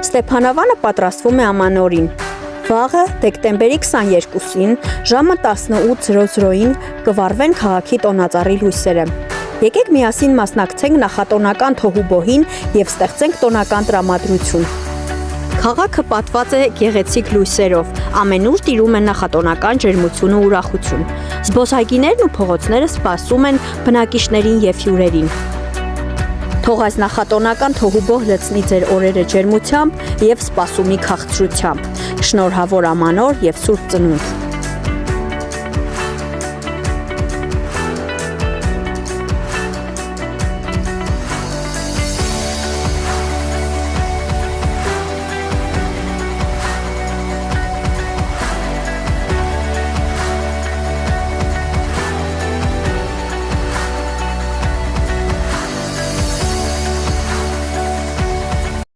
Ստեփանավանը պատրաստվում է ամանորին։ Վաղը դեկտեմբերի 22-ին ժամը 18:00-ին կվառվեն քաղաքի տոնածառի լույսերը։ Եկեք միասին մասնակցենք նախատոնական թոհուբոհին եւ ստեղծենք տոնական տրամադրություն։ Քաղաքը պատված է գեղեցիկ լույսերով, ամենուր տիրում է նախատոնական ջերմություն ու ուրախություն։ Զբոսայգիներն ու փողոցները սպասում են բնակիչներին եւ հյուրերին։ Թող այս նախատոնական թոհուբոհ լցնի ձեր օրերը ջերմությամբ եւ սպասումի քաղցրությամբ։ Շնորհավոր ամանոր եւ Սուրբ Ծնունդ։